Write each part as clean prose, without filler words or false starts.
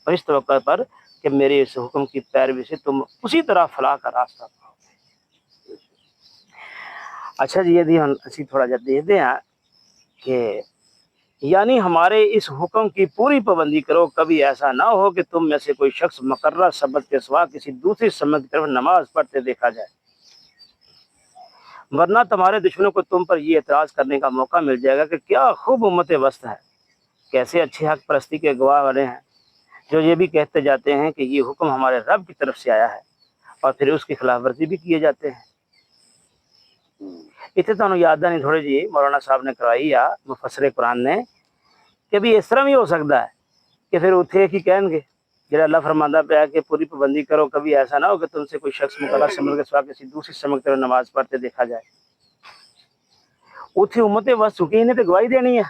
اور اس توقع پر کہ میرے اس حکم کی پیروی سے تم اسی طرح فلاح کا راستہ پاؤ گے۔ اچھا جی، یہ ہم اسی تھوڑا جا دیکھتے ہیں کہ یعنی ہمارے اس حکم کی پوری پابندی کرو، کبھی ایسا نہ ہو کہ تم میں سے کوئی شخص مقررہ سبق کے سوا کسی دوسری سمت کی طرف نماز پڑھتے دیکھا جائے، ورنہ تمہارے دشمنوں کو تم پر یہ اعتراض کرنے کا موقع مل جائے گا کہ کیا خوب امت وسط ہے، کیسے اچھے حق پرستی کے گواہ بنے ہیں، جو یہ بھی کہتے جاتے ہیں کہ یہ حکم ہمارے رب کی طرف سے آیا ہے، اور پھر اس کی خلاف ورزی بھی کیے جاتے ہیں۔ اتنے تو یاد نہیں تھوڑے جی مولانا صاحب نے کرائی یا مفسر قرآن نے کہ بھی اس طرح بھی ہو سکتا ہے کہ پھر اتنے ایک ہی کہیں گے جڑا اللہ فرماندہ پہ کہ پوری پابندی کرو، کبھی ایسا نہ ہو کہ تم سے کوئی شخص مقرر سمجھ کے سوا کسی دوسری سمجھ کر نماز پڑھتے دیکھا جائے۔ اتنے امت بس چکی نے تو گواہی دینی ہے،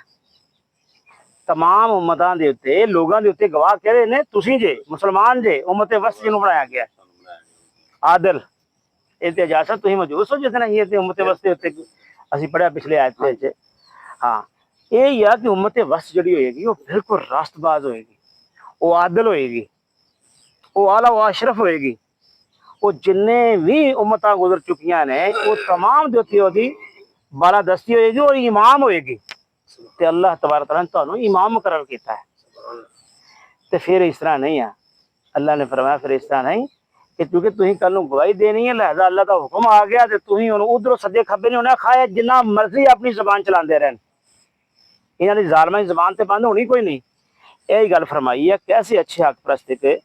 تمام امتاں دے اوتے لوگاں دے اوتے گواہ کہہ رہے نے تسی جے مسلمان جے، امت وسط جنوں بنایا گیا ہے عادل، یہ اجازت تھی موجود ہو جس نے یہ امت وسط دے اوتے اسی پڑھیا پچھلے آیت وچ۔ ہاں یہ کہ امت وسط جڑی ہوئے گی وہ بالکل راست باز ہوئے گی، وہ عادل ہوئے گی، وہ اعلیٰ و اشرف ہوئے گی، وہ جنے بھی امتاں گزر چکیاں نے وہ تمام جو دی بالادستی ہوئے گی اور امام ہوئے گی، تے اللہ تبارک تعالیٰ نے تانوں امام مقرر کیتا ہے۔ تے پھر اس طرح نہیں ہے، اللہ نے فرمایا پھر اس طرح نہیں کہ کیونکہ تھی کل گواہی دینی ہے، لہذا اللہ کا حکم آ گیا تے تھی ادھر سجے کھبے نہیں ہونا، کھایا جنہ مرضی اپنی زبان چلاندے رہن، انہاں دی ظالماں دی زبان تے بند ہونی کوئی نہیں۔ یہی گل فرمائی ہے کیسے اچھے حق پرستی کے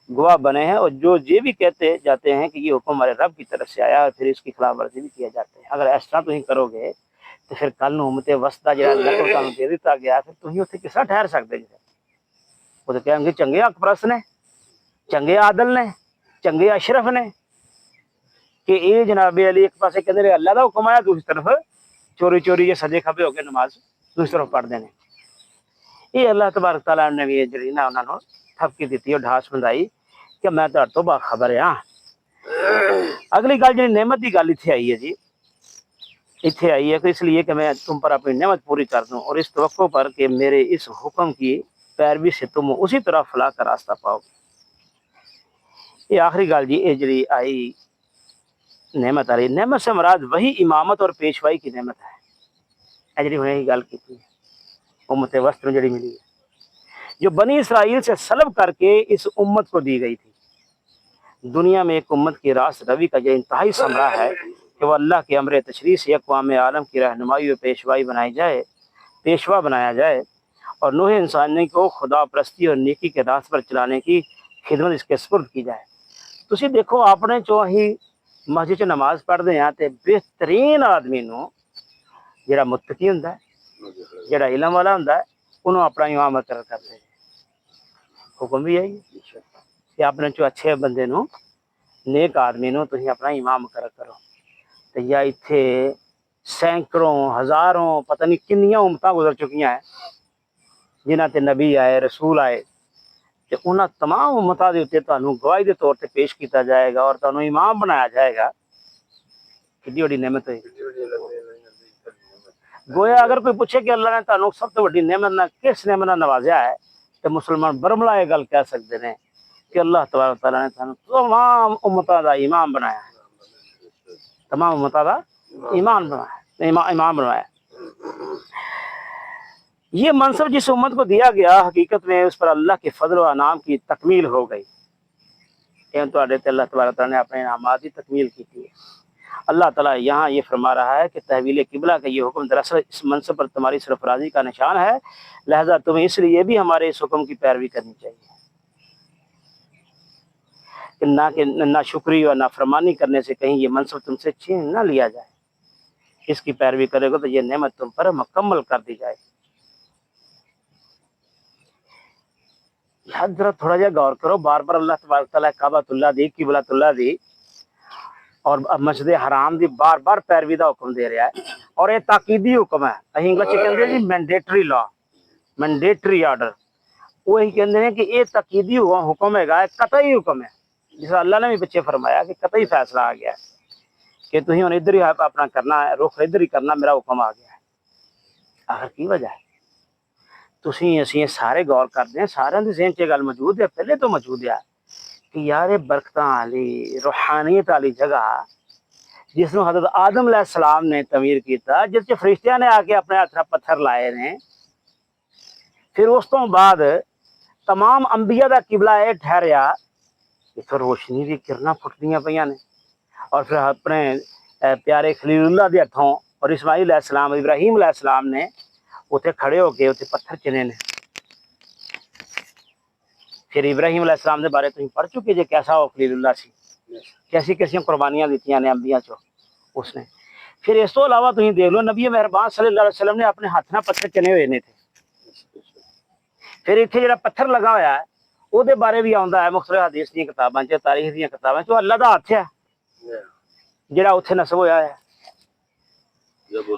گواہ بنے ہیں، اور جو یہ بھی کہتے جاتے ہیں کہ یہ حکم ہمارے رب کی طرف سے آیا اور پھر اس کی خلاف ورزی بھی کیے جاتے ہیں۔ اگر اس طرح تھی کرو گے تو پھر کل امت وسطی جہاں اللہ کو تمہیں دے دیتا گیا پھر تھی اتنے کس طرح ٹھہر سکتے جی؟ وہ تو کہیں گے چنگے حق پرست نے، چنگے عادل نے، چنگے اشرف نے، کہ یہ جناب علی ایک پاسے کہتے ہیں اللہ کا حکم آیا، دوسری طرف چوری چوری یہ سجے کھبے ہو کے نماز دوسری طرف پڑھ دینے۔ یہ اللہ تبارک تعالیٰ نے بھی جڑی نا انہوں نے تھپکی دیتی اور ڈھاس بندائی کہ میں تو باخبر ہاں۔ اگلی گل جی نعمت کی گل اتنے آئی ہے جی، اتنے آئی ہے کہ اس لیے کہ میں تم پر اپنی نعمت پوری کر دوں اور اس توقع پر کہ میرے اس حکم کی پیروی سے تم اسی طرح فلاح کا راستہ پاؤ گے۔ یہ آخری گل جی یہ جڑی آئی نعمت آ رہی، نعمت سے مراد وہی امامت اور پیشوائی کی نعمت ہے، جڑی ہونے کی گل کی امت وسط میں جڑی ملی ہے، جو بنی اسرائیل سے سلب کر کے اس امت کو دی گئی تھی۔ دنیا میں ایک امت کی راس روی کا جو انتہائی ثمرہ ہے کہ وہ اللہ کے امر تشریع سے اقوام عالم کی رہنمائی و پیشوائی بنائی جائے، پیشوا بنایا جائے، اور نوح انسانی کو خدا پرستی اور نیکی کے راست پر چلانے کی خدمت اس کے سپرد کی جائے۔ تسی دیکھو اپنے چو ہی مسجد نماز پڑھتے ہیں تے بہترین آدمی نو جڑا متقی ہوندا ہے، جڑا علم والا ہوندا ہے، انہوں اپنا امام مقرر کرتے ہیں۔ حکم بھی یہی ہے کہ اپنے چو اچھے بندے نو نیک آدمی نو تسی اپنا امام مقرر کرو۔ تو یا اتھے سینکڑوں ہزاروں پتہ نہیں کنیاں امتاں گزر چکیاں ہیں جنہاں تے نبی آئے، رسول آئے، کہ انہاں تمام امتاں دے اوتے تانوں گواہی دے طور تے پیش کیتا جائے گا اور تانوں امام بنایا جائے گا۔ کتنی بڑی نعمت ہے۔ گویا اگر کوئی پوچھے کہ اللہ نے تانوں سب تو بڑی نعمت نہ کس نعمت نہ نوازیا ہے تو مسلمان برملا یہ گل کہہ سکتے ہیں کہ اللہ تبارک تعالیٰ نے تانوں تمام امتاں دا امام بنایا ہے، تمام امتاں دا امام بنایا۔ یہ منصب جس امت کو دیا گیا حقیقت میں اس پر اللہ کے فضل و انعام کی تکمیل ہو گئی۔ اللہ تبارک تعالیٰ نے اپنے انعامات کی تکمیل کی تھی۔ اللہ تعالیٰ یہاں یہ فرما رہا ہے کہ تحویل قبلہ کا یہ حکم دراصل اس منصب پر تمہاری سرفرازی کا نشان ہے، لہذا تمہیں اس لیے بھی ہمارے اس حکم کی پیروی کرنی چاہیے کہ نہ شکری اور نہ فرمانی کرنے سے کہیں یہ منصب تم سے چھین نہ لیا جائے۔ اس کی پیروی کرے گا تو یہ نعمت تم پر مکمل کر دی جائے۔ حضرت تھوڑا جا غور کرو، بار بار اللہ تبارک تعالیٰ کعبۃ اللہ دی، قبلۃ اللہ دی اور مسجد حرام دی بار بار پیروی دا حکم دے رہا ہے، اور یہ تاکیدی حکم ہے۔ اہیں انگلش کہندے جی مینڈیٹری لا، مینڈیٹری آرڈر، وہی کہندے ہیں کہ یہ تاکیدی حکم ہے گا، قطعی حکم ہے، جس اللہ نے بھی بچے فرمایا کہ قطعی فیصلہ آ گیا ہے کہ تھی ہن ادھر ہی اپنا کرنا ہے، رخ ادھر ہی کرنا، میرا حکم آ گیا ہے۔ آخر کی وجہ ہے ਤੁਸੀਂ ਅਸੀਂ ਇਹ ਸਾਰੇ ਗੌਰ ਕਰਦੇ ਹਾਂ, ਸਾਰਿਆਂ ਦੇ ਜ਼ਿਹਨ 'ਚ ਇਹ ਗੱਲ ਮੌਜੂਦ ਹੈ, ਪਹਿਲੇ ਤੋਂ ਮੌਜੂਦ ਹੈ کہ یار برکتاں والی روحانیت والی جگہ جس میں حضرت آدم علیہ السلام نے تعمیر کیتا، جس کے فرشتیاں نے آ کے اپنے ہاتھ پتھر لائے نے، پھر اس تو بعد تمام انبیاء دا قبلہ یہ ٹھہریا کہ پھر روشنی دی کرنا پھٹدیاں پیاں نے، اور پھر اپنے پیارے خلیل اللہ دے ہتھوں اور اسماعیل علیہ السلام ابراہیم علیہ السلام نے اتنے کھڑے ہو کے اتنے پتھر چنے نے۔ پھر ابراہیم علیہ السلام دے بارے تم پڑھ چکے جے کیسا وہ خلیل اللہ سی، کیسی کیسی قربانیاں دیتیاں نے انبیاء چو اس نے۔ پھر اس تو علاوہ تم دیکھ لو نبی مہربان صلی اللہ علیہ وسلم نے اپنے ہاتھ نہ پتھر چنے ہوئے نے تھے۔ پھر اتنے جڑا پتھر لگا ہوا ہے وہ دے بارے بھی آندا ہے مختلف حدیث دی کتاباں چ، تاریخ دی کتاباں چ، اللہ دا ہاتھ ہے جڑا اتنے نصب ہویا ہے۔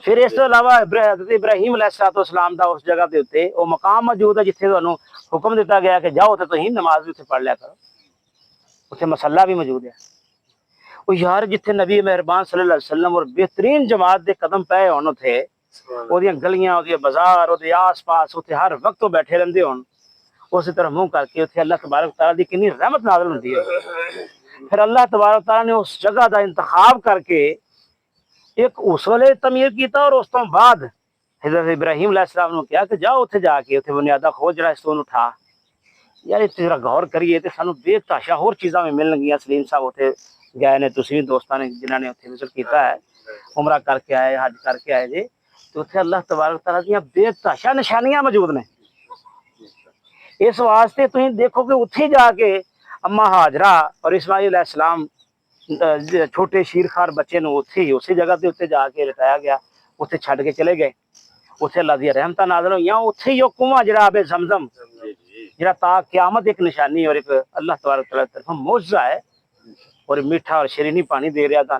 پھر اس تو علاوہ حضرت ابراہیم علیہ السلام دا اس جگہ دے اوتے وہ مقام موجود ہے جتھے تانوں حکم دیتا گیا کہ جاؤ تے تہیں نماز بھی اتنے پڑھ لیا کرو، اتنے مصلی بھی موجود ہے۔ وہ یار جتھے نبی مہربان صلی اللہ علیہ وسلم اور بہترین جماعت دے قدم پے ہون تھے، وہ دیاں گلیاں، وہ بازار، وہ آس پاس اتنے ہر وقت وہ بیٹھے رہندے ہون، اسی طرح منہ کر کے اتنے اللہ تبارک تعالیٰ دی کنی رحمت نازل ہوندی ہے۔ پھر اللہ تبارک تعالیٰ نے اس جگہ دا انتخاب کر کے ایک اس والے تعمیر کیتا، اور اس تو بعد حضرت ابراہیم علیہ السلام نے کہا کہ جاؤ اتنے جا کے اتنے بنیادہ کھود جڑا اس تو اٹھا۔ یار اتنے ذرا غور کریے تو سانو بے تحاشا ہور چیزاں میں ملن گیاں۔ سلیم صاحب اتنے گئے نے، تسی بھی دوستاں نے جنہاں نے اتنے وزٹ کیتا ہے، عمرہ کر کے آئے، حج کر کے آئے جی، تو اتنے اللہ تبارک تعالیٰ دیاں بے تحاشا نشانیاں موجود نے۔ اس واسطے تھی دیکھو کہ اتنے جا کے اما ہاجرہ اور اسماعیل علیہ السلام چھوٹے شیرخوار بچے نو اتنے ہی اسی جگہ تے اتنے جا کے لٹایا گیا، اتنے چھڈ کے چلے گئے، اتنے اللہ دی رحمتاں نازل ہوئیاں، اتنے ہی وہ کنواں جڑا آب زمزم جڑا تا قیامت ایک نشانی اور ایک اللہ تبارک تعالیٰ کی طرف معجزہ ہے، اور میٹھا اور شیرینی پانی دے رہا تھا۔